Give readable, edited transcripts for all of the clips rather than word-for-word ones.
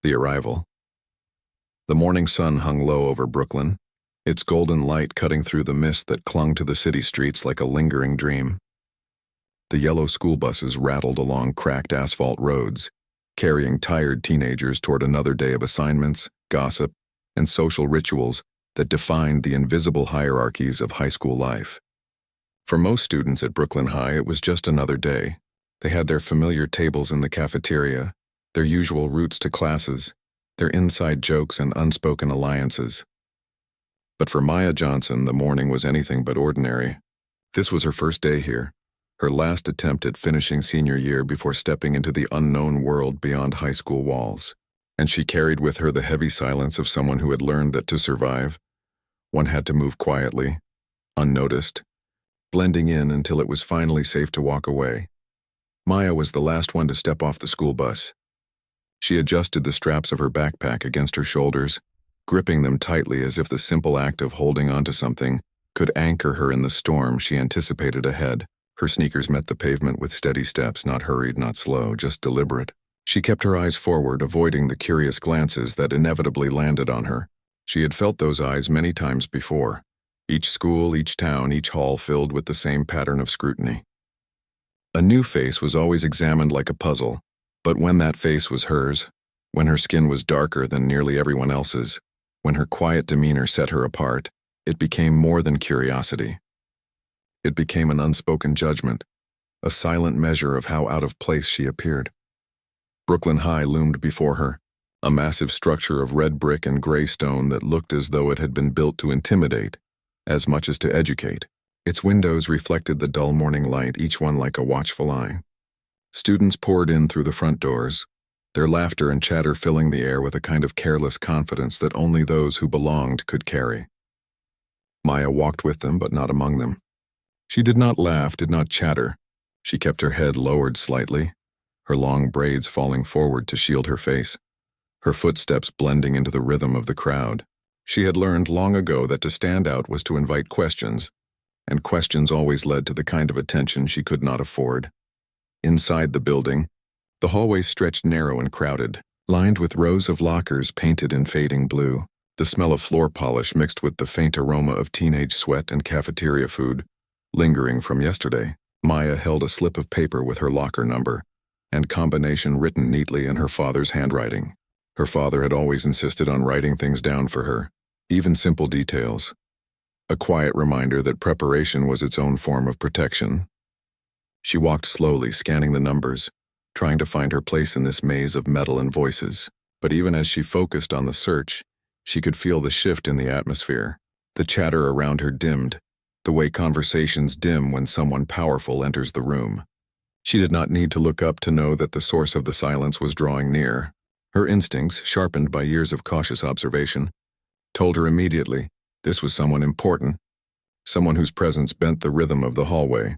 The arrival. The morning sun hung low over Brooklyn, its golden light cutting through the mist that clung to the city streets like a lingering dream. The yellow school buses rattled along cracked asphalt roads, carrying tired teenagers toward another day of assignments, gossip, and social rituals that defined the invisible hierarchies of high school life. For most students at Brooklyn High, it was just another day. They had their familiar tables in the cafeteria, their usual routes to classes, their inside jokes and unspoken alliances. But for Maya Johnson, the morning was anything but ordinary. This was her first day here, her last attempt at finishing senior year before stepping into the unknown world beyond high school walls. And she carried with her the heavy silence of someone who had learned that to survive, one had to move quietly, unnoticed, blending in until it was finally safe to walk away. Maya was the last one to step off the school bus. She adjusted the straps of her backpack against her shoulders, gripping them tightly as if the simple act of holding onto something could anchor her in the storm she anticipated ahead. Her sneakers met the pavement with steady steps, not hurried, not slow, just deliberate. She kept her eyes forward, avoiding the curious glances that inevitably landed on her. She had felt those eyes many times before. Each school, each town, each hall filled with the same pattern of scrutiny. A new face was always examined like a puzzle, but when that face was hers, when her skin was darker than nearly everyone else's, when her quiet demeanor set her apart, it became more than curiosity. It became an unspoken judgment, a silent measure of how out of place she appeared. Brooklyn High loomed before her, a massive structure of red brick and gray stone that looked as though it had been built to intimidate, as much as to educate. Its windows reflected the dull morning light, each one like a watchful eye. Students poured in through the front doors, their laughter and chatter filling the air with a kind of careless confidence that only those who belonged could carry. Maya walked with them, but not among them. She did not laugh, did not chatter. She kept her head lowered slightly, her long braids falling forward to shield her face, her footsteps blending into the rhythm of the crowd. She had learned long ago that to stand out was to invite questions, and questions always led to the kind of attention she could not afford. Inside the building, the hallways stretched narrow and crowded, lined with rows of lockers painted in fading blue. The smell of floor polish mixed with the faint aroma of teenage sweat and cafeteria food, lingering from yesterday. Maya held a slip of paper with her locker number and combination written neatly in her father's handwriting. Her father had always insisted on writing things down for her, even simple details. A quiet reminder that preparation was its own form of protection. She walked slowly, scanning the numbers, trying to find her place in this maze of metal and voices. But even as she focused on the search, she could feel the shift in the atmosphere. The chatter around her dimmed, the way conversations dim when someone powerful enters the room. She did not need to look up to know that the source of the silence was drawing near. Her instincts, sharpened by years of cautious observation, told her immediately this was someone important, someone whose presence bent the rhythm of the hallway.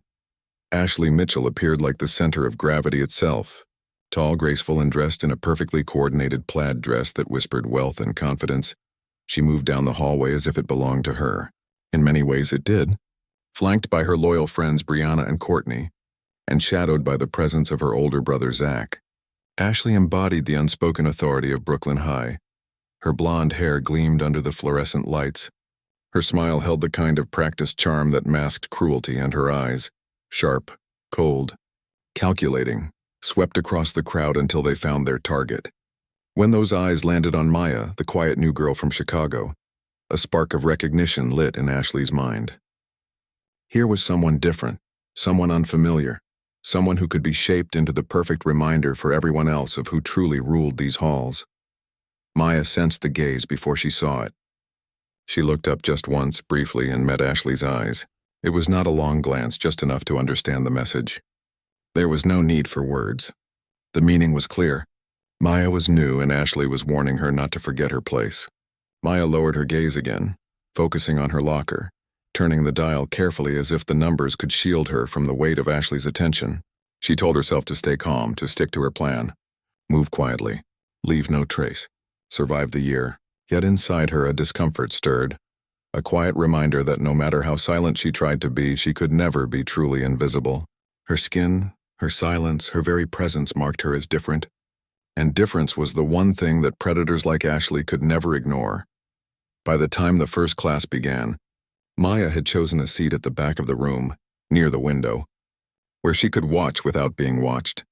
Ashley Mitchell appeared like the center of gravity itself, tall, graceful, and dressed in a perfectly coordinated plaid dress that whispered wealth and confidence. She moved down the hallway as if it belonged to her. In many ways it did, flanked by her loyal friends Brianna and Courtney, and shadowed by the presence of her older brother Zach. Ashley embodied the unspoken authority of Brooklyn High. Her blonde hair gleamed under the fluorescent lights. Her smile held the kind of practiced charm that masked cruelty, and her eyes, sharp, cold, calculating, swept across the crowd until they found their target. When those eyes landed on Maya, the quiet new girl from Chicago, a spark of recognition lit in Ashley's mind. Here was someone different, someone unfamiliar, someone who could be shaped into the perfect reminder for everyone else of who truly ruled these halls. Maya sensed the gaze before she saw it. She looked up just once, briefly, and met Ashley's eyes. It was not a long glance, just enough to understand the message. There was no need for words. The meaning was clear. Maya was new, and Ashley was warning her not to forget her place. Maya lowered her gaze again, focusing on her locker, turning the dial carefully as if the numbers could shield her from the weight of Ashley's attention. She told herself to stay calm, to stick to her plan. Move quietly. Leave no trace. Survive the year. Yet inside her a discomfort stirred. A quiet reminder that no matter how silent she tried to be, she could never be truly invisible. Her skin, her silence, her very presence marked her as different. And difference was the one thing that predators like Ashley could never ignore. By the time the first class began, Maya had chosen a seat at the back of the room, near the window, where she could watch without being watched.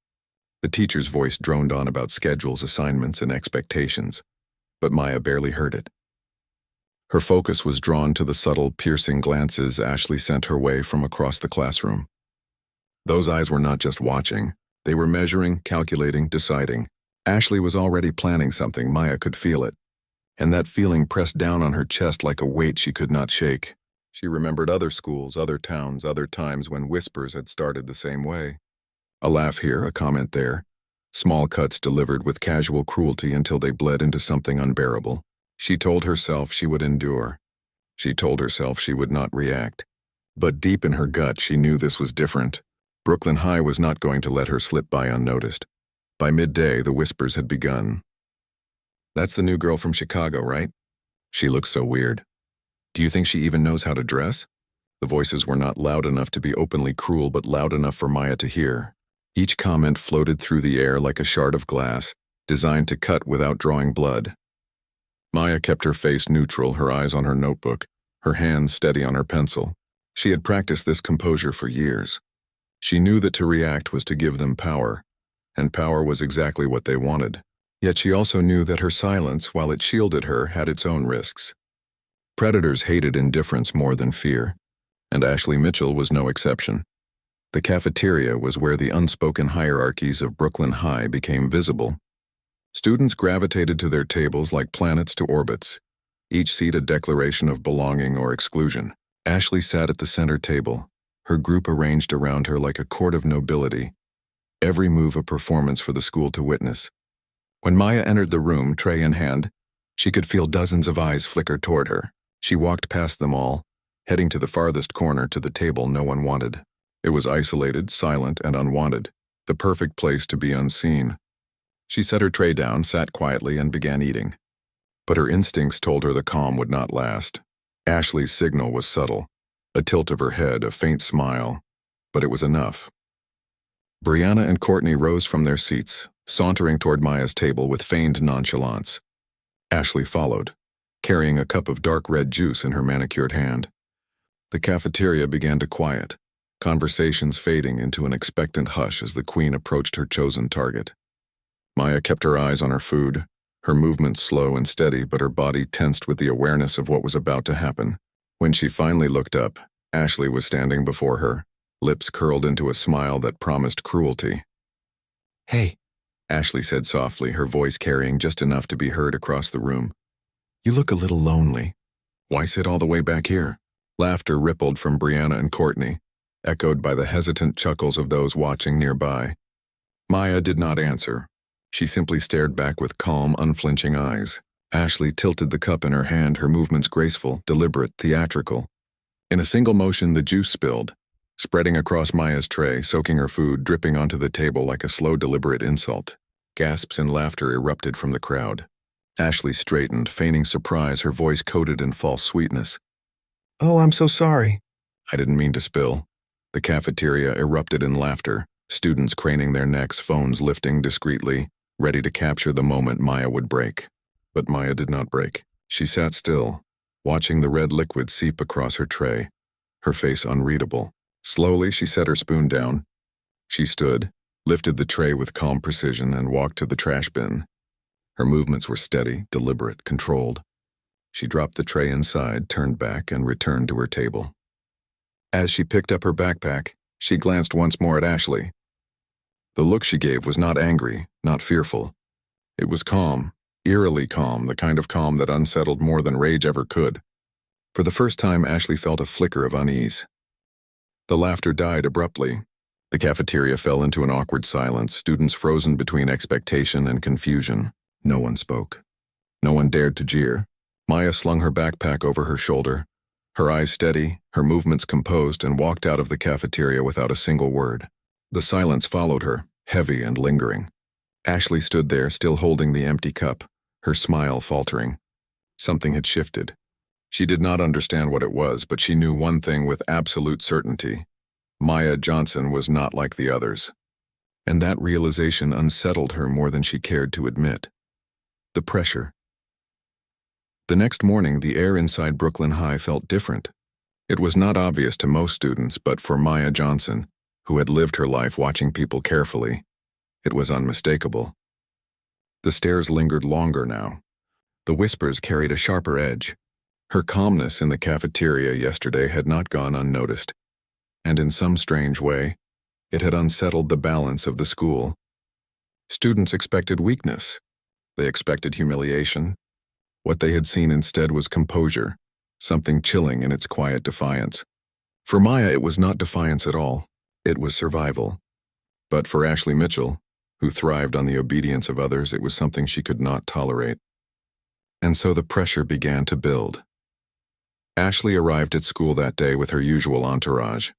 The teacher's voice droned on about schedules, assignments, and expectations, but Maya barely heard it. Her focus was drawn to the subtle, piercing glances Ashley sent her way from across the classroom. Those eyes were not just watching, they were measuring, calculating, deciding. Ashley was already planning something, Maya could feel it, and that feeling pressed down on her chest like a weight she could not shake. She remembered other schools, other towns, other times when whispers had started the same way. A laugh here, a comment there. Small cuts delivered with casual cruelty until they bled into something unbearable. She told herself she would endure. She told herself she would not react. But deep in her gut, she knew this was different. Brooklyn High was not going to let her slip by unnoticed. By midday, the whispers had begun. "That's the new girl from Chicago, right? She looks so weird. Do you think she even knows how to dress?" The voices were not loud enough to be openly cruel, but loud enough for Maya to hear. Each comment floated through the air like a shard of glass, designed to cut without drawing blood. Maya kept her face neutral, her eyes on her notebook, her hands steady on her pencil. She had practiced this composure for years. She knew that to react was to give them power, and power was exactly what they wanted. Yet she also knew that her silence, while it shielded her, had its own risks. Predators hated indifference more than fear, and Ashley Mitchell was no exception. The cafeteria was where the unspoken hierarchies of Brooklyn High became visible. Students gravitated to their tables like planets to orbits, each seat a declaration of belonging or exclusion. Ashley sat at the center table, her group arranged around her like a court of nobility, every move a performance for the school to witness. When Maya entered the room, tray in hand, she could feel dozens of eyes flicker toward her. She walked past them all, heading to the farthest corner to the table no one wanted. It was isolated, silent, and unwanted, the perfect place to be unseen. She set her tray down, sat quietly, and began eating. But her instincts told her the calm would not last. Ashley's signal was subtle, a tilt of her head, a faint smile, but it was enough. Brianna and Courtney rose from their seats, sauntering toward Maya's table with feigned nonchalance. Ashley followed, carrying a cup of dark red juice in her manicured hand. The cafeteria began to quiet, conversations fading into an expectant hush as the queen approached her chosen target. Maya kept her eyes on her food, her movements slow and steady, but her body tensed with the awareness of what was about to happen. When she finally looked up, Ashley was standing before her, lips curled into a smile that promised cruelty. "Hey," Ashley said softly, her voice carrying just enough to be heard across the room. "You look a little lonely. Why sit all the way back here?" Laughter rippled from Brianna and Courtney, echoed by the hesitant chuckles of those watching nearby. Maya did not answer. She simply stared back with calm, unflinching eyes. Ashley tilted the cup in her hand, her movements graceful, deliberate, theatrical. In a single motion, the juice spilled, spreading across Maya's tray, soaking her food, dripping onto the table like a slow, deliberate insult. Gasps and laughter erupted from the crowd. Ashley straightened, feigning surprise, her voice coated in false sweetness. "Oh, I'm so sorry." "I didn't mean to spill." The cafeteria erupted in laughter, students craning their necks, phones lifting discreetly, ready to capture the moment Maya would break. But Maya did not break. She sat still, watching the red liquid seep across her tray, her face unreadable. Slowly, she set her spoon down. She stood, lifted the tray with calm precision, and walked to the trash bin. Her movements were steady, deliberate, controlled. She dropped the tray inside, turned back, and returned to her table. As she picked up her backpack, she glanced once more at Ashley. The look she gave was not angry, not fearful. It was calm, eerily calm, the kind of calm that unsettled more than rage ever could. For the first time, Ashley felt a flicker of unease. The laughter died abruptly. The cafeteria fell into an awkward silence, students frozen between expectation and confusion. No one spoke. No one dared to jeer. Maya slung her backpack over her shoulder, her eyes steady, her movements composed, and walked out of the cafeteria without a single word. The silence followed her, heavy and lingering. Ashley stood there, still holding the empty cup, her smile faltering. Something had shifted. She did not understand what it was, but she knew one thing with absolute certainty. Maya Johnson was not like the others. and that realization unsettled her more than she cared to admit. The pressure. The next morning, the air inside Brooklyn High felt different. It was not obvious to most students, but for Maya Johnson, who had lived her life watching people carefully, it was unmistakable. The stares lingered longer now. The whispers carried a sharper edge. Her calmness in the cafeteria yesterday had not gone unnoticed, and in some strange way, it had unsettled the balance of the school. Students expected weakness. They expected humiliation. What they had seen instead was composure, something chilling in its quiet defiance. For Maya, it was not defiance at all. It was survival. But for Ashley Mitchell, who thrived on the obedience of others, it was something she could not tolerate. And so the pressure began to build. Ashley arrived at school that day with her usual entourage.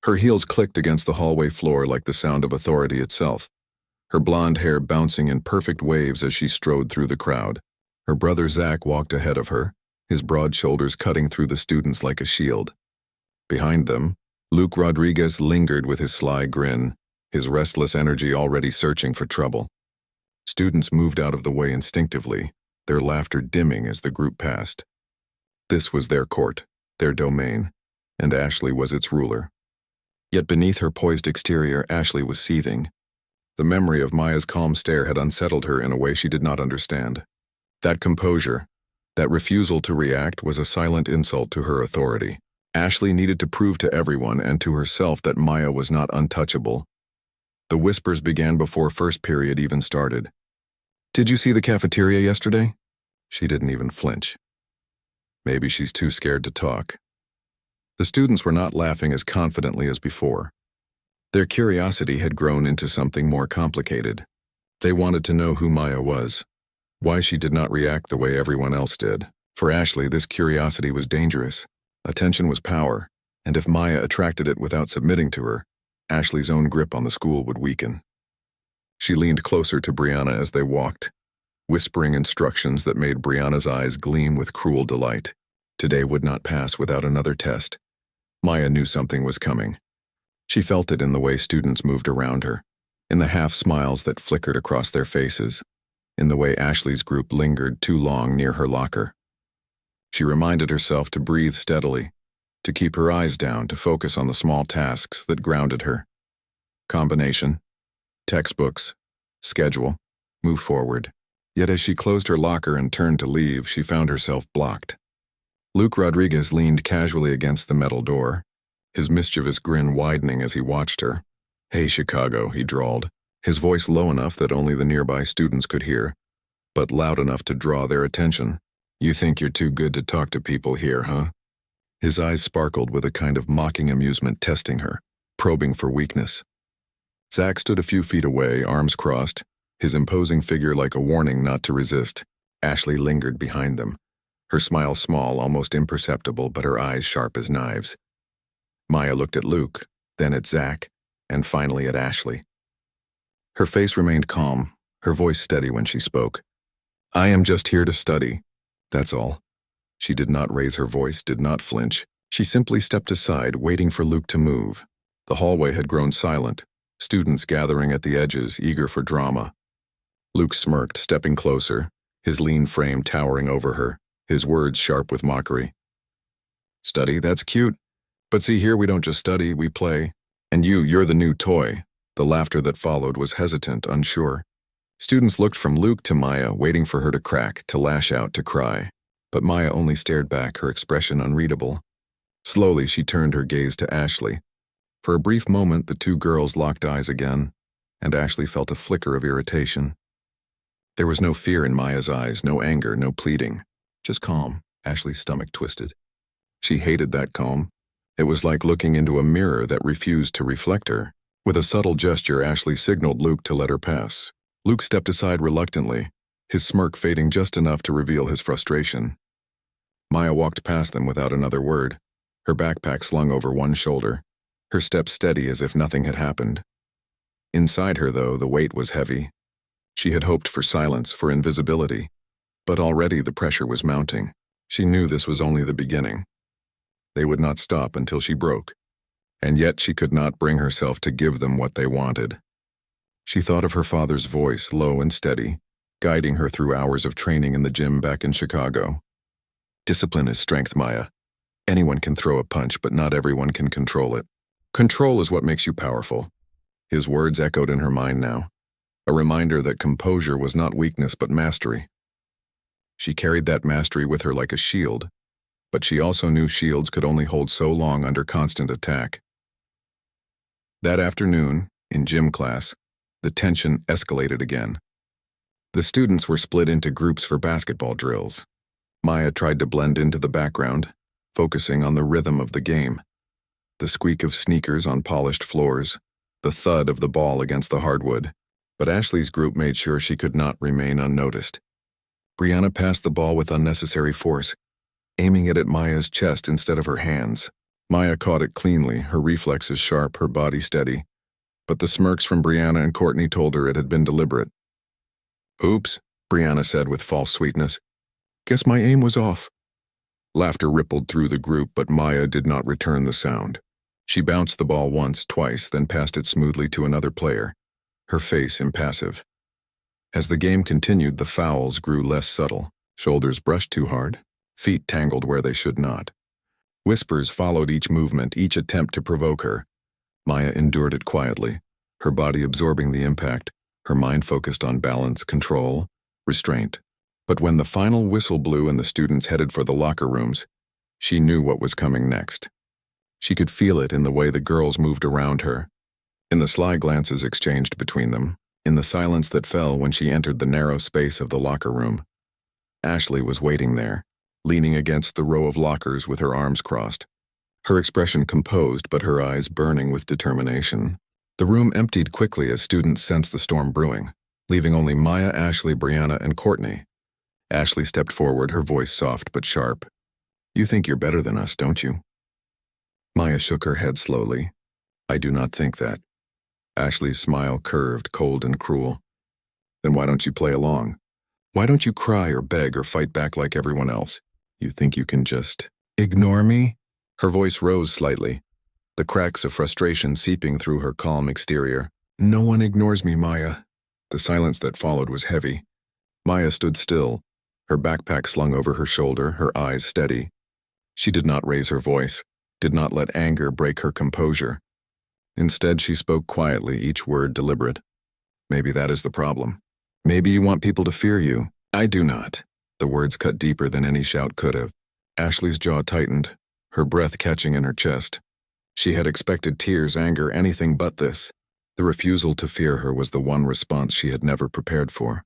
Her heels clicked against the hallway floor like the sound of authority itself, her blonde hair bouncing in perfect waves as she strode through the crowd. Her brother Zach walked ahead of her, his broad shoulders cutting through the students like a shield. Behind them, Luke Rodriguez lingered with his sly grin, his restless energy already searching for trouble. Students moved out of the way instinctively, their laughter dimming as the group passed. This was their court, their domain, and Ashley was its ruler. Yet beneath her poised exterior, Ashley was seething. The memory of Maya's calm stare had unsettled her in a way she did not understand. That composure, that refusal to react, was a silent insult to her authority. Ashley needed to prove to everyone and to herself that Maya was not untouchable. The whispers began before first period even started. "Did you see the cafeteria yesterday?" She didn't even flinch. Maybe she's too scared to talk. The students were not laughing as confidently as before. Their curiosity had grown into something more complicated. They wanted to know who Maya was, why she did not react the way everyone else did. For Ashley, this curiosity was dangerous. Attention was power, and if Maya attracted it without submitting to her, Ashley's own grip on the school would weaken. She leaned closer to Brianna as they walked, whispering instructions that made Brianna's eyes gleam with cruel delight. Today would not pass without another test. Maya knew something was coming. She felt it in the way students moved around her, in the half-smiles that flickered across their faces, in the way Ashley's group lingered too long near her locker. She reminded herself to breathe steadily, to keep her eyes down, to focus on the small tasks that grounded her. Combination, textbooks, schedule, move forward. Yet as she closed her locker and turned to leave, she found herself blocked. Luke Rodriguez leaned casually against the metal door, his mischievous grin widening as he watched her. "Hey, Chicago," he drawled, his voice low enough that only the nearby students could hear, but loud enough to draw their attention. "You think you're too good to talk to people here, huh?" His eyes sparkled with a kind of mocking amusement, testing her, probing for weakness. Zach stood a few feet away, arms crossed, his imposing figure like a warning not to resist. Ashley lingered behind them, her smile small, almost imperceptible, but her eyes sharp as knives. Maya looked at Luke, then at Zach, and finally at Ashley. Her face remained calm, her voice steady when she spoke. "I am just here to study. That's all." She did not raise her voice, did not flinch. She simply stepped aside, waiting for Luke to move. The hallway had grown silent, students gathering at the edges, eager for drama. Luke smirked, stepping closer, his lean frame towering over her, his words sharp with mockery. "Study? That's cute. But see, here we don't just study, we play. And you're the new toy." The laughter that followed was hesitant, unsure. Students looked from Luke to Maya, waiting for her to crack, to lash out, to cry. But Maya only stared back, her expression unreadable. Slowly, she turned her gaze to Ashley. For a brief moment, the two girls locked eyes again, and Ashley felt a flicker of irritation. There was no fear in Maya's eyes, no anger, no pleading. Just calm. Ashley's stomach twisted. She hated that calm. It was like looking into a mirror that refused to reflect her. With a subtle gesture, Ashley signaled Luke to let her pass. Luke stepped aside reluctantly, his smirk fading just enough to reveal his frustration. Maya walked past them without another word, her backpack slung over one shoulder, her steps steady as if nothing had happened. Inside her, though, the weight was heavy. She had hoped for silence, for invisibility, but already the pressure was mounting. She knew this was only the beginning. They would not stop until she broke, and yet she could not bring herself to give them what they wanted. She thought of her father's voice, low and steady, guiding her through hours of training in the gym back in Chicago. Discipline is strength, Maya. Anyone can throw a punch, but not everyone can control it. Control is what makes you powerful. His words echoed in her mind now, a reminder that composure was not weakness but mastery. She carried that mastery with her like a shield, but she also knew shields could only hold so long under constant attack. That afternoon, in gym class, the tension escalated again. The students were split into groups for basketball drills. Maya tried to blend into the background, focusing on the rhythm of the game. The squeak of sneakers on polished floors, the thud of the ball against the hardwood. But Ashley's group made sure she could not remain unnoticed. Brianna passed the ball with unnecessary force, aiming it at Maya's chest instead of her hands. Maya caught it cleanly, her reflexes sharp, her body steady. But the smirks from Brianna and Courtney told her it had been deliberate. "Oops," Brianna said with false sweetness. "Guess my aim was off." Laughter rippled through the group, but Maya did not return the sound. She bounced the ball once, twice, then passed it smoothly to another player, her face impassive. As the game continued, the fouls grew less subtle. Shoulders brushed too hard, feet tangled where they should not. Whispers followed each movement, each attempt to provoke her. Maya endured it quietly, her body absorbing the impact, her mind focused on balance, control, restraint. But when the final whistle blew and the students headed for the locker rooms, she knew what was coming next. She could feel it in the way the girls moved around her, in the sly glances exchanged between them, in the silence that fell when she entered the narrow space of the locker room. Ashley was waiting there, leaning against the row of lockers with her arms crossed, her expression composed but her eyes burning with determination. The room emptied quickly as students sensed the storm brewing, leaving only Maya, Ashley, Brianna, and Courtney. Ashley stepped forward, her voice soft but sharp. "You think you're better than us, don't you?" Maya shook her head slowly. "I do not think that." Ashley's smile curved, cold and cruel. "Then why don't you play along? Why don't you cry or beg or fight back like everyone else? You think you can just ignore me?" Her voice rose slightly, the cracks of frustration seeping through her calm exterior. "No one ignores me, Maya." The silence that followed was heavy. Maya stood still, her backpack slung over her shoulder, her eyes steady. She did not raise her voice, did not let anger break her composure. Instead, she spoke quietly, each word deliberate. "Maybe that is the problem. Maybe you want people to fear you. I do not." The words cut deeper than any shout could have. Ashley's jaw tightened, her breath catching in her chest. She had expected tears, anger, anything but this. The refusal to fear her was the one response she had never prepared for.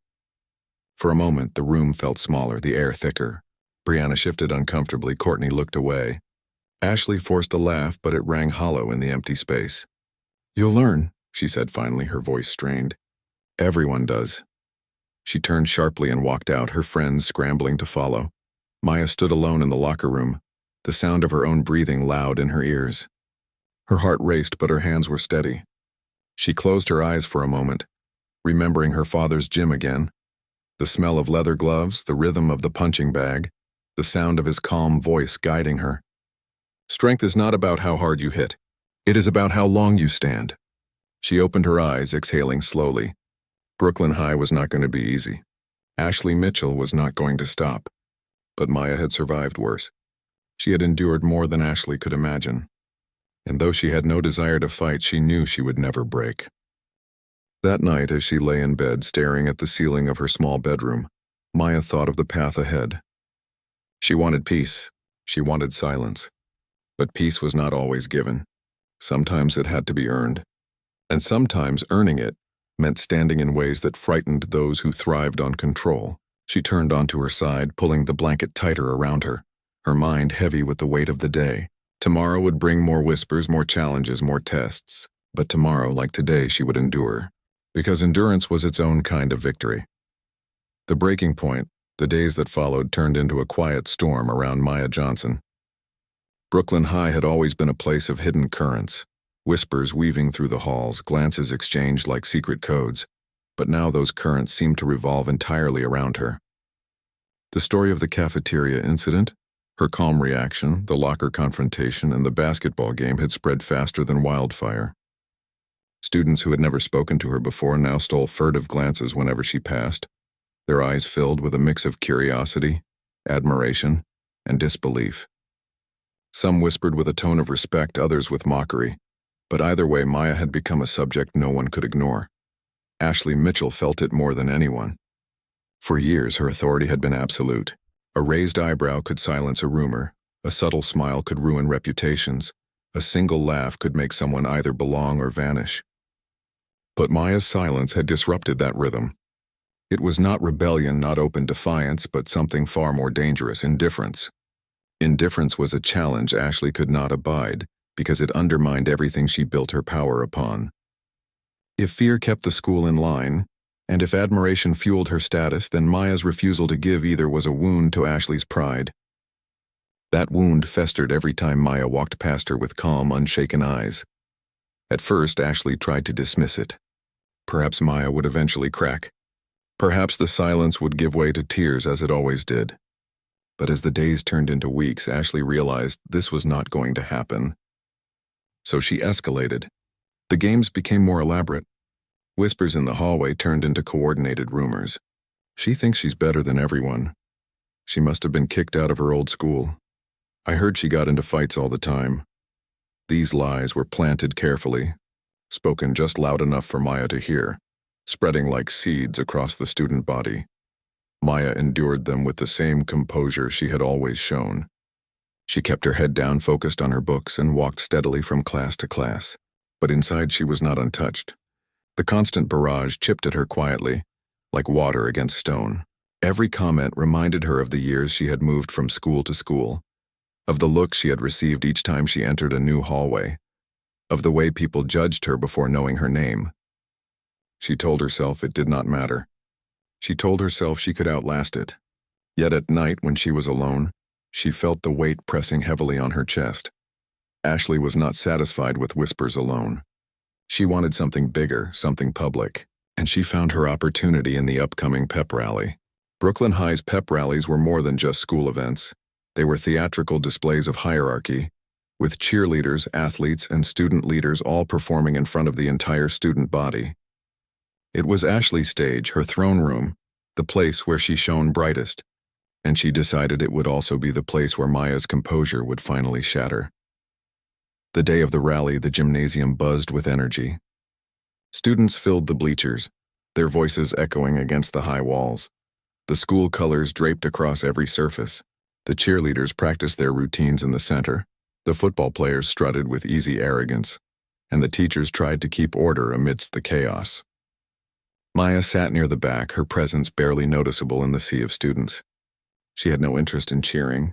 For a moment, the room felt smaller, the air thicker. Brianna shifted uncomfortably. Courtney looked away. Ashley forced a laugh, but it rang hollow in the empty space. "You'll learn," she said finally, her voice strained. "Everyone does." She turned sharply and walked out, her friends scrambling to follow. Maya stood alone in the locker room, the sound of her own breathing loud in her ears. Her heart raced, but her hands were steady. She closed her eyes for a moment, remembering her father's gym again. The smell of leather gloves, the rhythm of the punching bag, the sound of his calm voice guiding her. Strength is not about how hard you hit. It is about how long you stand. She opened her eyes, exhaling slowly. Brooklyn High was not going to be easy. Ashley Mitchell was not going to stop. But Maya had survived worse. She had endured more than Ashley could imagine. And though she had no desire to fight, she knew she would never break. That night, as she lay in bed staring at the ceiling of her small bedroom, Maya thought of the path ahead. She wanted peace. She wanted silence. But peace was not always given. Sometimes it had to be earned. And sometimes earning it meant standing in ways that frightened those who thrived on control. She turned onto her side, pulling the blanket tighter around her, her mind heavy with the weight of the day. Tomorrow would bring more whispers, more challenges, more tests. But tomorrow, like today, she would endure. Because endurance was its own kind of victory. The breaking point, the days that followed, turned into a quiet storm around Maya Johnson. Brooklyn High had always been a place of hidden currents, whispers weaving through the halls, glances exchanged like secret codes, but now those currents seemed to revolve entirely around her. The story of the cafeteria incident, her calm reaction, the locker confrontation, and the basketball game had spread faster than wildfire. Students who had never spoken to her before now stole furtive glances whenever she passed, their eyes filled with a mix of curiosity, admiration, and disbelief. Some whispered with a tone of respect, others with mockery, but either way, Maya had become a subject no one could ignore. Ashley Mitchell felt it more than anyone. For years, her authority had been absolute. A raised eyebrow could silence a rumor, a subtle smile could ruin reputations, a single laugh could make someone either belong or vanish. But Maya's silence had disrupted that rhythm. It was not rebellion, not open defiance, but something far more dangerous: indifference. Indifference was a challenge Ashley could not abide, because it undermined everything she built her power upon. If fear kept the school in line, and if admiration fueled her status, then Maya's refusal to give either was a wound to Ashley's pride. That wound festered every time Maya walked past her with calm, unshaken eyes. At first, Ashley tried to dismiss it. Perhaps Maya would eventually crack. Perhaps the silence would give way to tears, as it always did. But as the days turned into weeks, Ashley realized this was not going to happen. So she escalated. The games became more elaborate. Whispers in the hallway turned into coordinated rumors. She thinks she's better than everyone. She must have been kicked out of her old school. I heard she got into fights all the time. These lies were planted carefully, spoken just loud enough for Maya to hear, spreading like seeds across the student body. Maya endured them with the same composure she had always shown. She kept her head down, focused on her books, and walked steadily from class to class. But inside she was not untouched. The constant barrage chipped at her quietly, like water against stone. Every comment reminded her of the years she had moved from school to school, of the look she had received each time she entered a new hallway, of the way people judged her before knowing her name. She told herself it did not matter. She told herself she could outlast it. Yet at night, when she was alone, she felt the weight pressing heavily on her chest. Ashley was not satisfied with whispers alone. She wanted something bigger, something public, and she found her opportunity in the upcoming pep rally. Brooklyn High's pep rallies were more than just school events. They were theatrical displays of hierarchy, with cheerleaders, athletes, and student leaders all performing in front of the entire student body. It was Ashley's stage, her throne room, the place where she shone brightest, and she decided it would also be the place where Maya's composure would finally shatter. The day of the rally, the gymnasium buzzed with energy. Students filled the bleachers, their voices echoing against the high walls. The school colors draped across every surface. The cheerleaders practiced their routines in the center. The football players strutted with easy arrogance, and the teachers tried to keep order amidst the chaos. Maya sat near the back, her presence barely noticeable in the sea of students. She had no interest in cheering,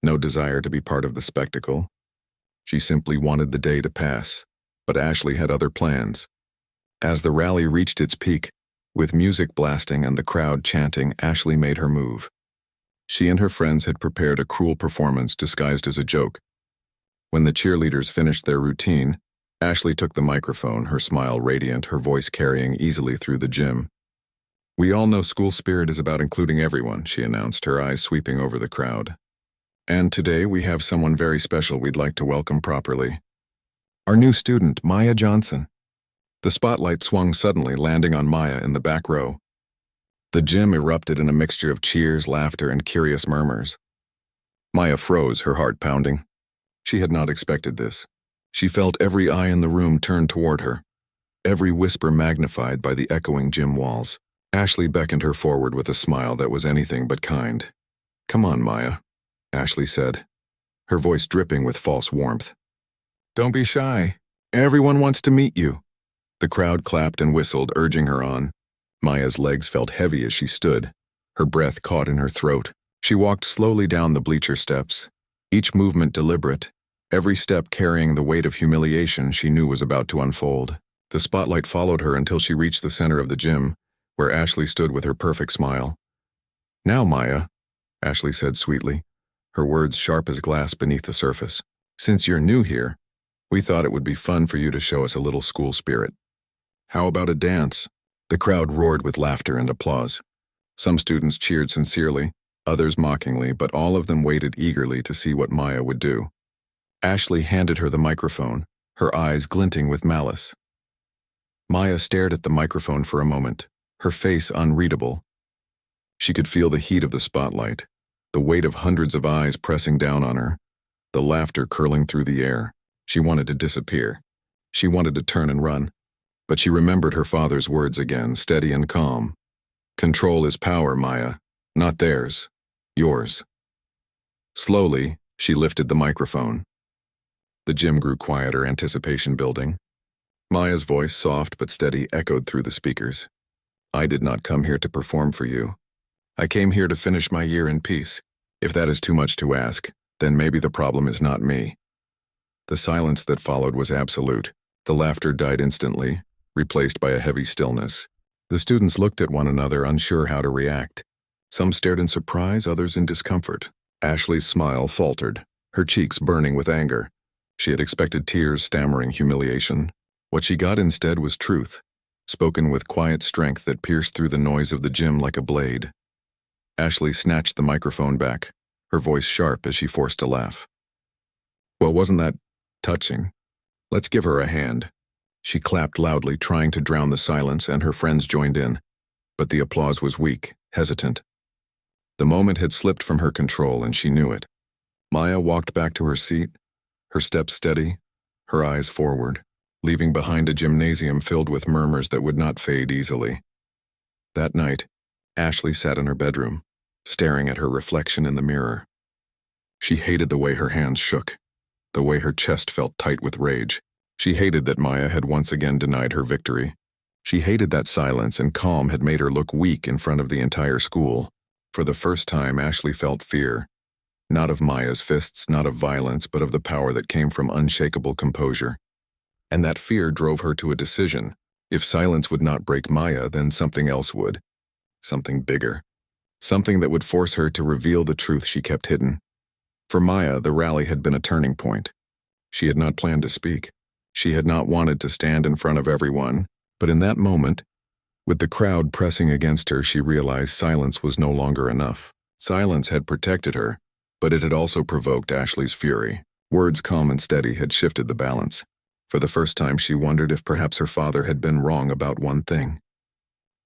no desire to be part of the spectacle. She simply wanted the day to pass, but Ashley had other plans. As the rally reached its peak, with music blasting and the crowd chanting, Ashley made her move. She and her friends had prepared a cruel performance disguised as a joke. When the cheerleaders finished their routine, Ashley took the microphone, her smile radiant, her voice carrying easily through the gym. "We all know school spirit is about including everyone," she announced, her eyes sweeping over the crowd. "And today we have someone very special we'd like to welcome properly. Our new student, Maya Johnson." The spotlight swung suddenly, landing on Maya in the back row. The gym erupted in a mixture of cheers, laughter, and curious murmurs. Maya froze, her heart pounding. She had not expected this. She felt every eye in the room turned toward her, every whisper magnified by the echoing gym walls. Ashley beckoned her forward with a smile that was anything but kind. "Come on, Maya," Ashley said, her voice dripping with false warmth. "Don't be shy. Everyone wants to meet you." The crowd clapped and whistled, urging her on. Maya's legs felt heavy as she stood, her breath caught in her throat. She walked slowly down the bleacher steps, each movement deliberate, every step carrying the weight of humiliation she knew was about to unfold. The spotlight followed her until she reached the center of the gym, where Ashley stood with her perfect smile. "Now, Maya," Ashley said sweetly, her words sharp as glass beneath the surface. "Since you're new here, we thought it would be fun for you to show us a little school spirit. How about a dance?" The crowd roared with laughter and applause. Some students cheered sincerely, others mockingly, but all of them waited eagerly to see what Maya would do. Ashley handed her the microphone, her eyes glinting with malice. Maya stared at the microphone for a moment, her face unreadable. She could feel the heat of the spotlight, the weight of hundreds of eyes pressing down on her, the laughter curling through the air. She wanted to disappear. She wanted to turn and run. But she remembered her father's words again, steady and calm. Control is power, Maya. Not theirs. Yours. Slowly, she lifted the microphone. The gym grew quieter, anticipation building. Maya's voice, soft but steady, echoed through the speakers. I did not come here to perform for you. I came here to finish my year in peace. If that is too much to ask, then maybe the problem is not me. The silence that followed was absolute. The laughter died instantly, replaced by a heavy stillness. The students looked at one another, unsure how to react. Some stared in surprise, others in discomfort. Ashley's smile faltered, her cheeks burning with anger. She had expected tears, stammering, humiliation. What she got instead was truth, spoken with quiet strength that pierced through the noise of the gym like a blade. Ashley snatched the microphone back, her voice sharp as she forced a laugh. Well, wasn't that touching? Let's give her a hand. She clapped loudly, trying to drown the silence, and her friends joined in. But the applause was weak, hesitant. The moment had slipped from her control, and she knew it. Maya walked back to her seat, her steps steady, her eyes forward, leaving behind a gymnasium filled with murmurs that would not fade easily. That night, Ashley sat in her bedroom, staring at her reflection in the mirror. She hated the way her hands shook, the way her chest felt tight with rage. She hated that Maya had once again denied her victory. She hated that silence and calm had made her look weak in front of the entire school. For the first time, Ashley felt fear. Not of Maya's fists, not of violence, but of the power that came from unshakable composure. And that fear drove her to a decision. If silence would not break Maya, then something else would. Something bigger. Something that would force her to reveal the truth she kept hidden. For Maya, the rally had been a turning point. She had not planned to speak. She had not wanted to stand in front of everyone, but in that moment, with the crowd pressing against her, she realized silence was no longer enough. Silence had protected her, but it had also provoked Ashley's fury. Words calm and steady had shifted the balance. For the first time, she wondered if perhaps her father had been wrong about one thing.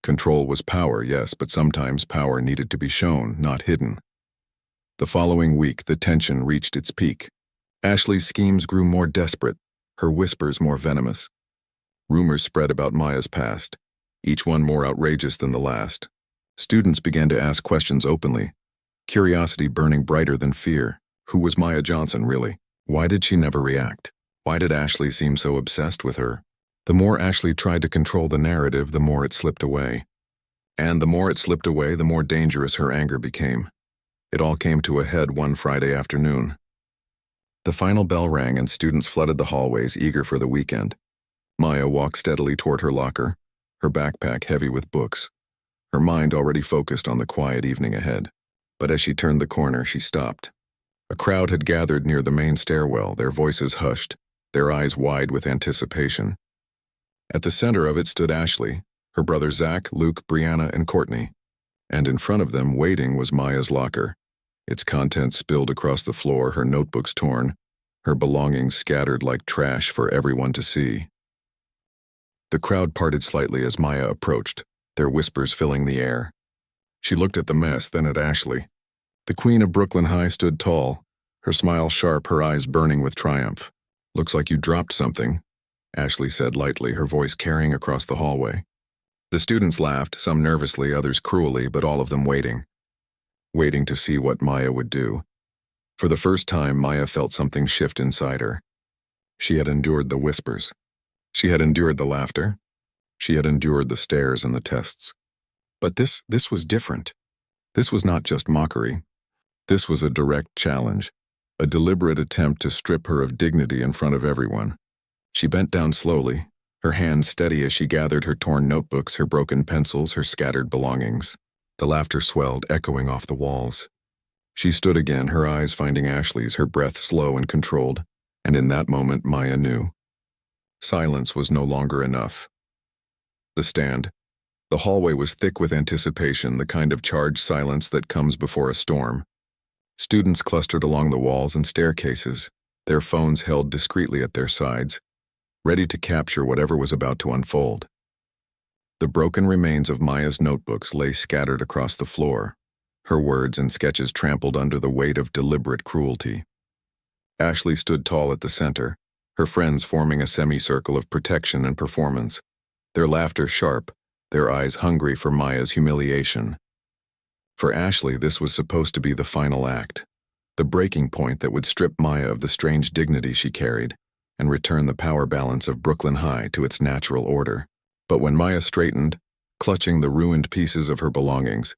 Control was power, yes, but sometimes power needed to be shown, not hidden. The following week, the tension reached its peak. Ashley's schemes grew more desperate, her whispers more venomous. Rumors spread about Maya's past, each one more outrageous than the last. Students began to ask questions openly, curiosity burning brighter than fear. Who was Maya Johnson, really? Why did she never react? Why did Ashley seem so obsessed with her? The more Ashley tried to control the narrative, the more it slipped away. And the more it slipped away, the more dangerous her anger became. It all came to a head one Friday afternoon. The final bell rang and students flooded the hallways, eager for the weekend. Maya walked steadily toward her locker, her backpack heavy with books, her mind already focused on the quiet evening ahead. But as she turned the corner, she stopped. A crowd had gathered near the main stairwell, their voices hushed, their eyes wide with anticipation. At the center of it stood Ashley, her brother Zach, Luke, Brianna, and Courtney. And in front of them, waiting, was Maya's locker. Its contents spilled across the floor, her notebooks torn, her belongings scattered like trash for everyone to see. The crowd parted slightly as Maya approached, their whispers filling the air. She looked at the mess, then at Ashley. The queen of Brooklyn High stood tall, her smile sharp, her eyes burning with triumph. Looks like you dropped something, Ashley said lightly, her voice carrying across the hallway. The students laughed, some nervously, others cruelly, but all of them waiting. Waiting to see what Maya would do. For the first time, Maya felt something shift inside her. She had endured the whispers. She had endured the laughter. She had endured the stares and the tests. But this was different. This was not just mockery. This was a direct challenge, a deliberate attempt to strip her of dignity in front of everyone. She bent down slowly, her hands steady as she gathered her torn notebooks, her broken pencils, her scattered belongings. The laughter swelled, echoing off the walls. She stood again, her eyes finding Ashley's, her breath slow and controlled, and in that moment Maya knew. Silence was no longer enough. The stand. The hallway was thick with anticipation, the kind of charged silence that comes before a storm. Students clustered along the walls and staircases, their phones held discreetly at their sides, ready to capture whatever was about to unfold. The broken remains of Maya's notebooks lay scattered across the floor, her words and sketches trampled under the weight of deliberate cruelty. Ashley stood tall at the center, her friends forming a semicircle of protection and performance, their laughter sharp, their eyes hungry for Maya's humiliation. For Ashley, this was supposed to be the final act, the breaking point that would strip Maya of the strange dignity she carried and return the power balance of Brooklyn High to its natural order. But when Maya straightened, clutching the ruined pieces of her belongings,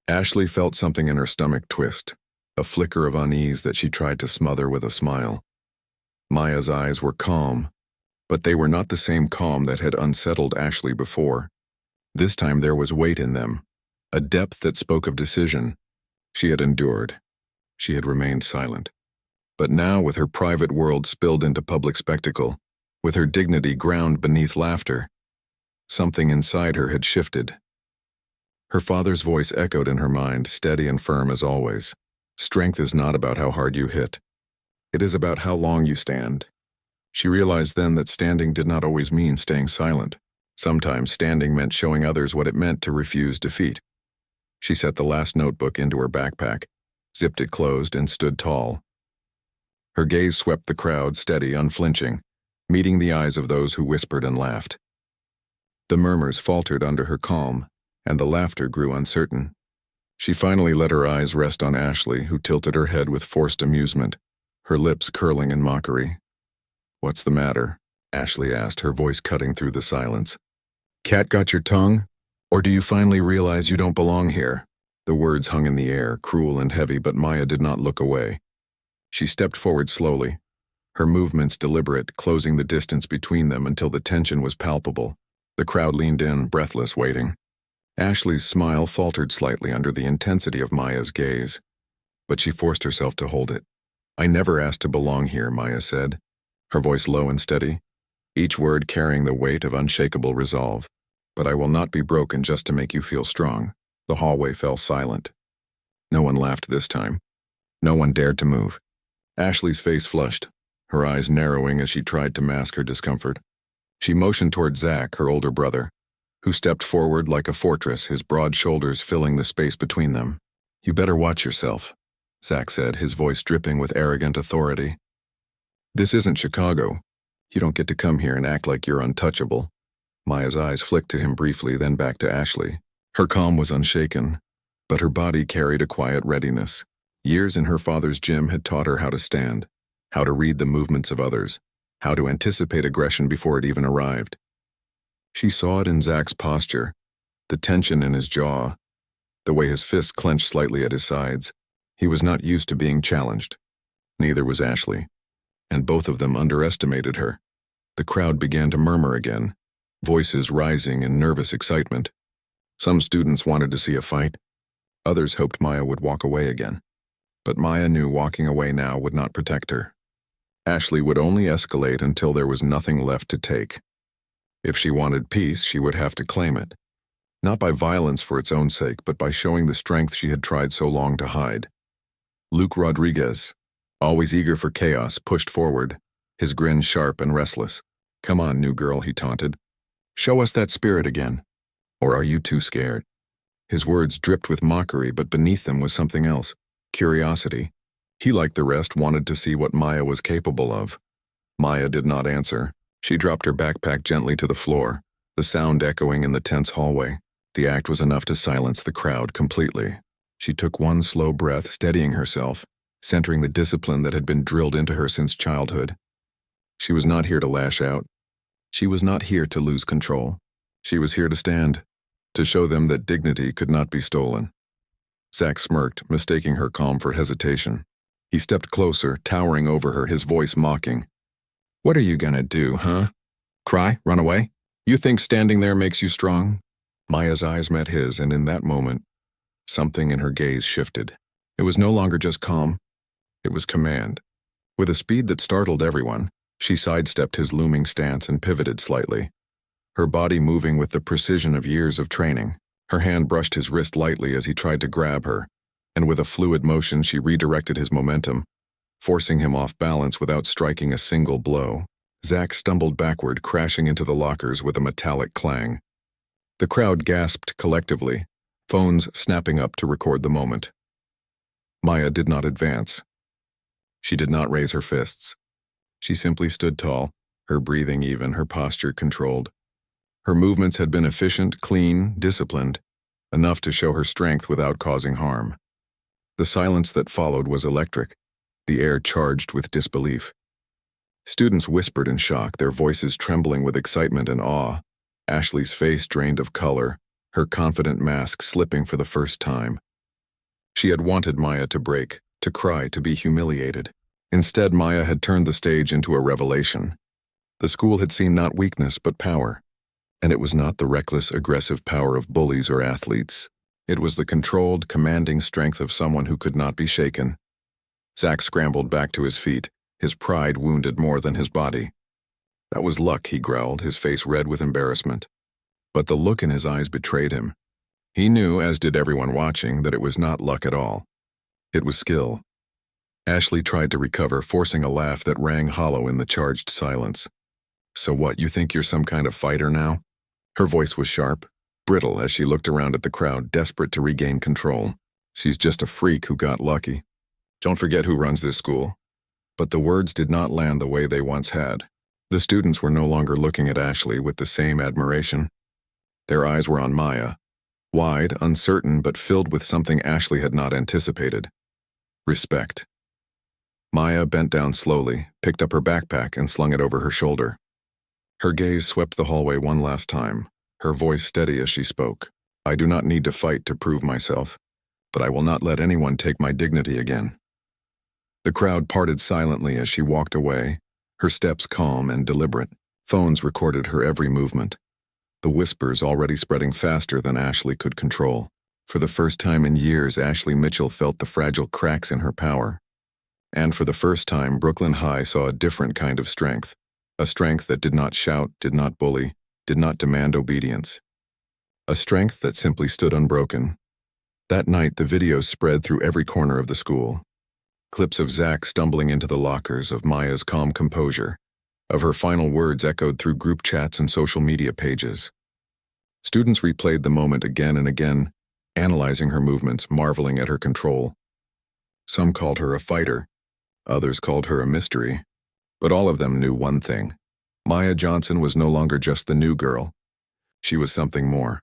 Ashley felt something in her stomach twist, a flicker of unease that she tried to smother with a smile. Maya's eyes were calm, but they were not the same calm that had unsettled Ashley before. This time there was weight in them, a depth that spoke of decision. She had endured. She had remained silent. But now, with her private world spilled into public spectacle, with her dignity ground beneath laughter, something inside her had shifted. Her father's voice echoed in her mind, steady and firm as always. Strength is not about how hard you hit. It is about how long you stand. She realized then that standing did not always mean staying silent. Sometimes standing meant showing others what it meant to refuse defeat. She set the last notebook into her backpack, zipped it closed, and stood tall. Her gaze swept the crowd, steady, unflinching, meeting the eyes of those who whispered and laughed. The murmurs faltered under her calm, and the laughter grew uncertain. She finally let her eyes rest on Ashley, who tilted her head with forced amusement, her lips curling in mockery. "What's the matter?" Ashley asked, her voice cutting through the silence. "Cat got your tongue? Or do you finally realize you don't belong here?" The words hung in the air, cruel and heavy, but Maya did not look away. She stepped forward slowly, her movements deliberate, closing the distance between them until the tension was palpable. The crowd leaned in, breathless, waiting. Ashley's smile faltered slightly under the intensity of Maya's gaze, but she forced herself to hold it. "I never asked to belong here," Maya said, her voice low and steady, each word carrying the weight of unshakable resolve. "But I will not be broken just to make you feel strong." The hallway fell silent. No one laughed this time. No one dared to move. Ashley's face flushed, her eyes narrowing as she tried to mask her discomfort. She motioned toward Zach, her older brother, who stepped forward like a fortress, his broad shoulders filling the space between them. "You better watch yourself," Zach said, his voice dripping with arrogant authority. "This isn't Chicago. You don't get to come here and act like you're untouchable." Maya's eyes flicked to him briefly, then back to Ashley. Her calm was unshaken, but her body carried a quiet readiness. Years in her father's gym had taught her how to stand, how to read the movements of others, how to anticipate aggression before it even arrived. She saw it in Zach's posture, the tension in his jaw, the way his fists clenched slightly at his sides. He was not used to being challenged. Neither was Ashley, and both of them underestimated her. The crowd began to murmur again, voices rising in nervous excitement. Some students wanted to see a fight. Others hoped Maya would walk away again. But Maya knew walking away now would not protect her. Ashley would only escalate until there was nothing left to take. If she wanted peace, she would have to claim it. Not by violence for its own sake, but by showing the strength she had tried so long to hide. Luke Rodriguez, always eager for chaos, pushed forward, his grin sharp and restless. "Come on, new girl," he taunted. "Show us that spirit again. Or are you too scared?" His words dripped with mockery, but beneath them was something else. Curiosity. He, like the rest, wanted to see what Maya was capable of. Maya did not answer. She dropped her backpack gently to the floor, the sound echoing in the tense hallway. The act was enough to silence the crowd completely. She took one slow breath, steadying herself, centering the discipline that had been drilled into her since childhood. She was not here to lash out. She was not here to lose control. She was here to stand, to show them that dignity could not be stolen. Zach smirked, mistaking her calm for hesitation. He stepped closer, towering over her, his voice mocking. "What are you gonna do, huh? Cry? Run away? You think standing there makes you strong?" Maya's eyes met his, and in that moment, something in her gaze shifted. It was no longer just calm. It was command. With a speed that startled everyone, she sidestepped his looming stance and pivoted slightly, her body moving with the precision of years of training. Her hand brushed his wrist lightly as he tried to grab her, and with a fluid motion she redirected his momentum, forcing him off balance without striking a single blow. Zach stumbled backward, crashing into the lockers with a metallic clang. The crowd gasped collectively, phones snapping up to record the moment. Maya did not advance. She did not raise her fists. She simply stood tall, her breathing even, her posture controlled. Her movements had been efficient, clean, disciplined, enough to show her strength without causing harm. The silence that followed was electric, the air charged with disbelief. Students whispered in shock, their voices trembling with excitement and awe. Ashley's face drained of color, her confident mask slipping for the first time. She had wanted Maya to break, to cry, to be humiliated. Instead, Maya had turned the stage into a revelation. The school had seen not weakness but power. And it was not the reckless, aggressive power of bullies or athletes. It was the controlled, commanding strength of someone who could not be shaken. Zach scrambled back to his feet, his pride wounded more than his body. That was luck, he growled, his face red with embarrassment. But the look in his eyes betrayed him. He knew, as did everyone watching, that it was not luck at all. It was skill. Ashley tried to recover, forcing a laugh that rang hollow in the charged silence. So what, you think you're some kind of fighter now? Her voice was sharp, brittle as she looked around at the crowd, desperate to regain control. She's just a freak who got lucky. Don't forget who runs this school. But the words did not land the way they once had. The students were no longer looking at Ashley with the same admiration. Their eyes were on Maya, wide, uncertain, but filled with something Ashley had not anticipated. Respect. Maya bent down slowly, picked up her backpack, and slung it over her shoulder. Her gaze swept the hallway one last time, her voice steady as she spoke. I do not need to fight to prove myself, but I will not let anyone take my dignity again. The crowd parted silently as she walked away, her steps calm and deliberate. Phones recorded her every movement, the whispers already spreading faster than Ashley could control. For the first time in years, Ashley Mitchell felt the fragile cracks in her power. And for the first time, Brooklyn High saw a different kind of strength, a strength that did not shout, did not bully, did not demand obedience. A strength that simply stood unbroken. That night, the videos spread through every corner of the school. Clips of Zach stumbling into the lockers, of Maya's calm composure, of her final words echoed through group chats and social media pages. Students replayed the moment again and again, analyzing her movements, marveling at her control. Some called her a fighter, others called her a mystery, but all of them knew one thing. Maya Johnson was no longer just the new girl. She was something more.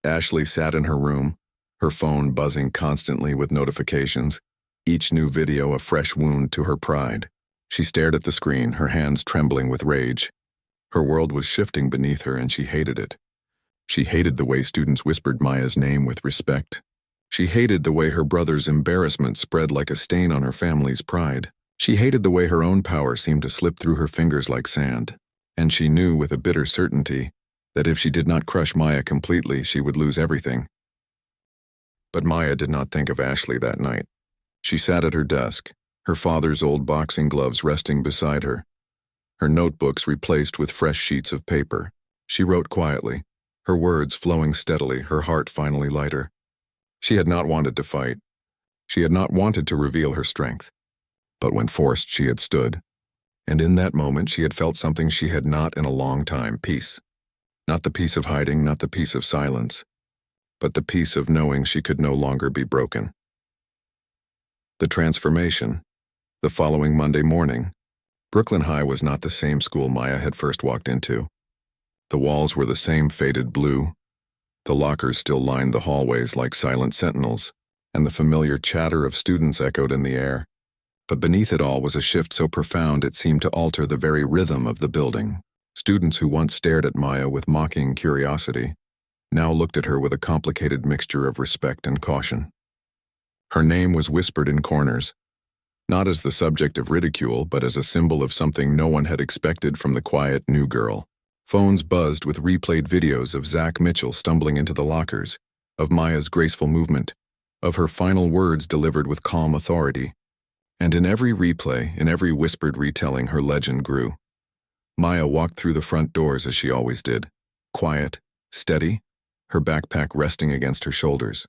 Ashley sat in her room, her phone buzzing constantly with notifications, each new video a fresh wound to her pride. She stared at the screen, her hands trembling with rage. Her world was shifting beneath her, and she hated it. She hated the way students whispered Maya's name with respect. She hated the way her brother's embarrassment spread like a stain on her family's pride. She hated the way her own power seemed to slip through her fingers like sand. And she knew with a bitter certainty that if she did not crush Maya completely, she would lose everything. But Maya did not think of Ashley that night. She sat at her desk, her father's old boxing gloves resting beside her, her notebooks replaced with fresh sheets of paper. She wrote quietly, her words flowing steadily, her heart finally lighter. She had not wanted to fight. She had not wanted to reveal her strength. But when forced, she had stood. And in that moment, she had felt something she had not in a long time, peace. Not the peace of hiding, not the peace of silence, but the peace of knowing she could no longer be broken. The transformation. The following Monday morning, Brooklyn High was not the same school Maya had first walked into. The walls were the same faded blue. The lockers still lined the hallways like silent sentinels, and the familiar chatter of students echoed in the air. But beneath it all was a shift so profound it seemed to alter the very rhythm of the building. Students who once stared at Maya with mocking curiosity now looked at her with a complicated mixture of respect and caution. Her name was whispered in corners, not as the subject of ridicule, but as a symbol of something no one had expected from the quiet new girl. Phones buzzed with replayed videos of Zach Mitchell stumbling into the lockers, of Maya's graceful movement, of her final words delivered with calm authority. And in every replay, in every whispered retelling, her legend grew. Maya walked through the front doors as she always did, quiet, steady, her backpack resting against her shoulders.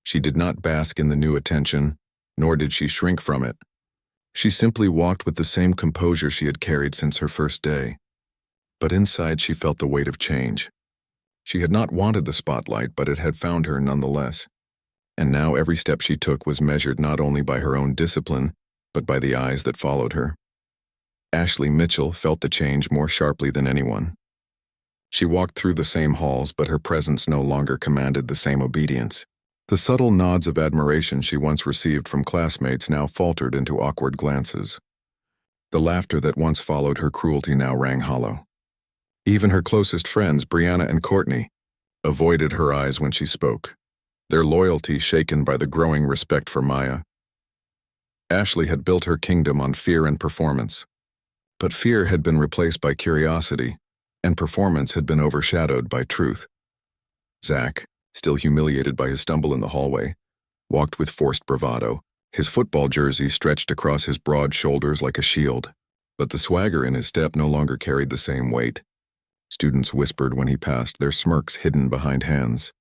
She did not bask in the new attention, nor did she shrink from it. She simply walked with the same composure she had carried since her first day. But inside she felt the weight of change. She had not wanted the spotlight, but it had found her nonetheless. And now every step she took was measured not only by her own discipline, but by the eyes that followed her. Ashley Mitchell felt the change more sharply than anyone. She walked through the same halls, but her presence no longer commanded the same obedience. The subtle nods of admiration she once received from classmates now faltered into awkward glances. The laughter that once followed her cruelty now rang hollow. Even her closest friends, Brianna and Courtney, avoided her eyes when she spoke, their loyalty shaken by the growing respect for Maya. Ashley had built her kingdom on fear and performance. But fear had been replaced by curiosity, and performance had been overshadowed by truth. Zach, still humiliated by his stumble in the hallway, walked with forced bravado, his football jersey stretched across his broad shoulders like a shield. But the swagger in his step no longer carried the same weight. Students whispered when he passed, their smirks hidden behind hands.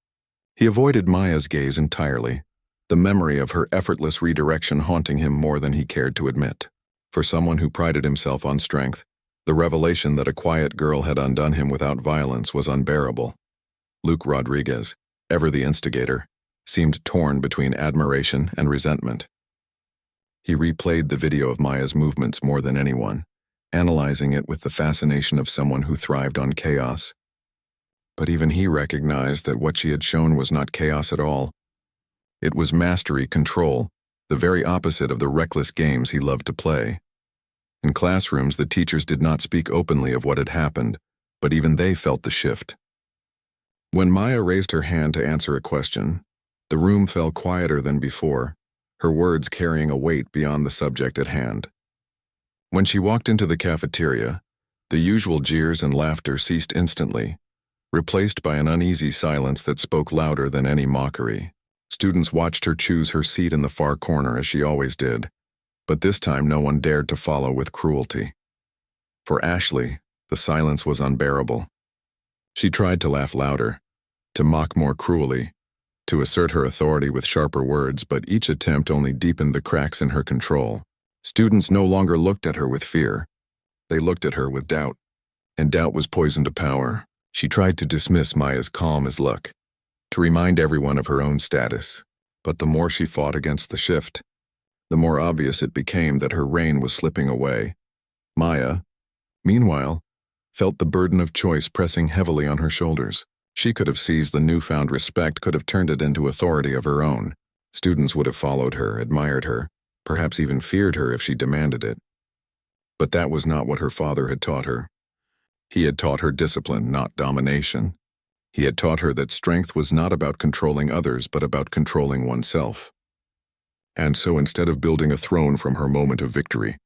He avoided Maya's gaze entirely, the memory of her effortless redirection haunting him more than he cared to admit. For someone who prided himself on strength, the revelation that a quiet girl had undone him without violence was unbearable. Luke Rodriguez, ever the instigator, seemed torn between admiration and resentment. He replayed the video of Maya's movements more than anyone, analyzing it with the fascination of someone who thrived on chaos. But even he recognized that what she had shown was not chaos at all. It was mastery, control, the very opposite of the reckless games he loved to play. In classrooms, the teachers did not speak openly of what had happened, but even they felt the shift. When Maya raised her hand to answer a question, the room fell quieter than before, her words carrying a weight beyond the subject at hand. When she walked into the cafeteria, the usual jeers and laughter ceased instantly, replaced by an uneasy silence that spoke louder than any mockery. Students watched her choose her seat in the far corner as she always did, but this time no one dared to follow with cruelty. For Ashley, the silence was unbearable. She tried to laugh louder, to mock more cruelly, to assert her authority with sharper words, but each attempt only deepened the cracks in her control. Students no longer looked at her with fear. They looked at her with doubt, and doubt was poison to power. She tried to dismiss Maya's calm as luck, to remind everyone of her own status, but the more she fought against the shift, the more obvious it became that her reign was slipping away. Maya, meanwhile, felt the burden of choice pressing heavily on her shoulders. She could have seized the newfound respect, could have turned it into authority of her own. Students would have followed her, admired her, perhaps even feared her if she demanded it. But that was not what her father had taught her. He had taught her discipline, not domination. He had taught her that strength was not about controlling others, but about controlling oneself. And so instead of building a throne from her moment of victory,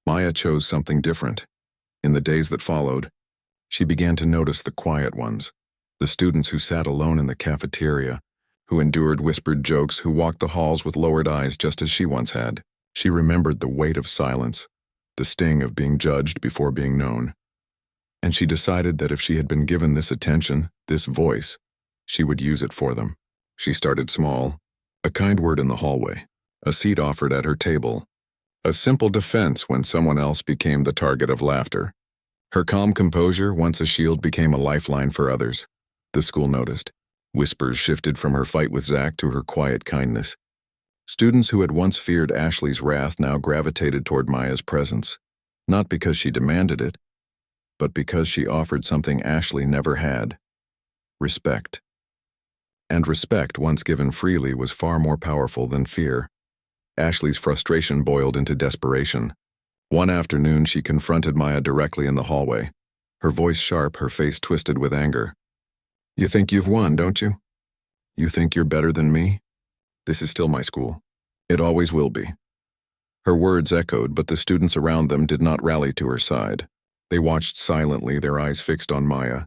Maya chose something different. In the days that followed, she began to notice the quiet ones, the students who sat alone in the cafeteria, who endured whispered jokes, who walked the halls with lowered eyes just as she once had. She remembered the weight of silence, the sting of being judged before being known. And she decided that if she had been given this attention, this voice, she would use it for them. She started small, a kind word in the hallway, a seat offered at her table, a simple defense when someone else became the target of laughter. Her calm composure, once a shield, became a lifeline for others. The school noticed. Whispers shifted from her fight with Zach to her quiet kindness. Students who had once feared Ashley's wrath now gravitated toward Maya's presence, not because she demanded it, but because she offered something Ashley never had: respect. And respect, once given freely, was far more powerful than fear. Ashley's frustration boiled into desperation. One afternoon, she confronted Maya directly in the hallway, her voice sharp, her face twisted with anger. "You think you've won, don't you? You think you're better than me? This is still my school. It always will be." Her words echoed, but the students around them did not rally to her side. They watched silently, their eyes fixed on Maya.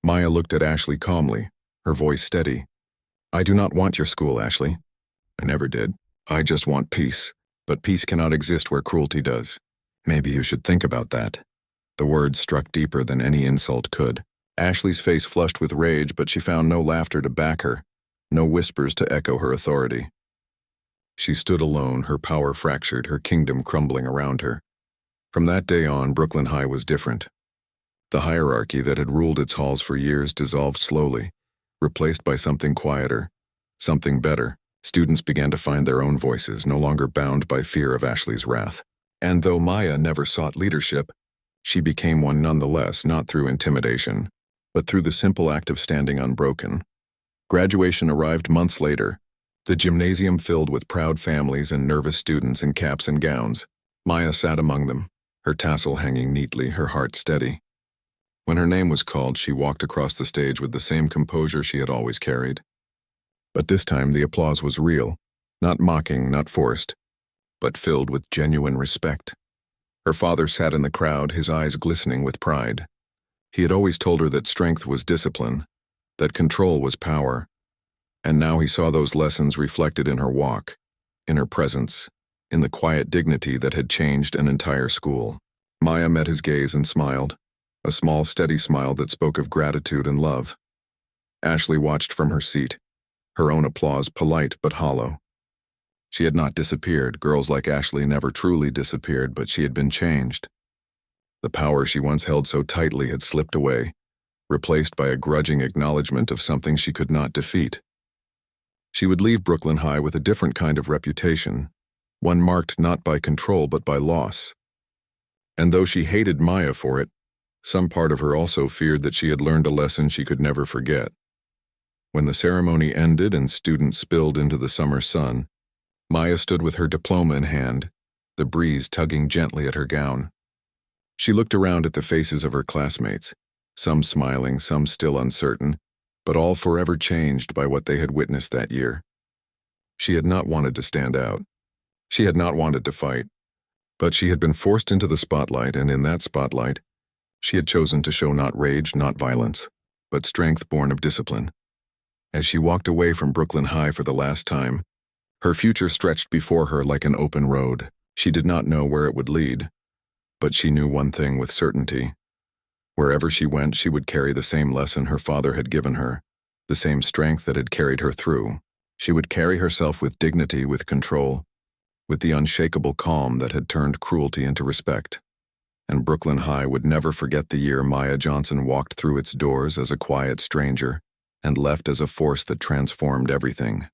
Maya looked at Ashley calmly, her voice steady. "I do not want your school, Ashley. I never did. I just want peace. But peace cannot exist where cruelty does. Maybe you should think about that." The words struck deeper than any insult could. Ashley's face flushed with rage, but she found no laughter to back her, no whispers to echo her authority. She stood alone, her power fractured, her kingdom crumbling around her. From that day on, Brooklyn High was different. The hierarchy that had ruled its halls for years dissolved slowly, replaced by something quieter, something better. Students began to find their own voices, no longer bound by fear of Ashley's wrath. And though Maya never sought leadership, she became one nonetheless, not through intimidation, but through the simple act of standing unbroken. Graduation arrived months later, the gymnasium filled with proud families and nervous students in caps and gowns. Maya sat among them, her tassel hanging neatly, her heart steady. When her name was called, she walked across the stage with the same composure she had always carried. But this time the applause was real, not mocking, not forced, but filled with genuine respect. Her father sat in the crowd, his eyes glistening with pride. He had always told her that strength was discipline, that control was power, and now he saw those lessons reflected in her walk, in her presence, in the quiet dignity that had changed an entire school. Maya met his gaze and smiled, a small, steady smile that spoke of gratitude and love. Ashley watched from her seat, her own applause polite but hollow. She had not disappeared. Girls like Ashley never truly disappeared, but she had been changed. The power she once held so tightly had slipped away, replaced by a grudging acknowledgement of something she could not defeat. She would leave Brooklyn High with a different kind of reputation, one marked not by control but by loss. And though she hated Maya for it, some part of her also feared that she had learned a lesson she could never forget. When the ceremony ended and students spilled into the summer sun, Maya stood with her diploma in hand, the breeze tugging gently at her gown. She looked around at the faces of her classmates, some smiling, some still uncertain, but all forever changed by what they had witnessed that year. She had not wanted to stand out. She had not wanted to fight. But she had been forced into the spotlight, and in that spotlight, she had chosen to show not rage, not violence, but strength born of discipline. As she walked away from Brooklyn High for the last time, her future stretched before her like an open road. She did not know where it would lead, but she knew one thing with certainty. Wherever she went, she would carry the same lesson her father had given her, the same strength that had carried her through. She would carry herself with dignity, with control, with the unshakable calm that had turned cruelty into respect. And Brooklyn High would never forget the year Maya Johnson walked through its doors as a quiet stranger and left as a force that transformed everything.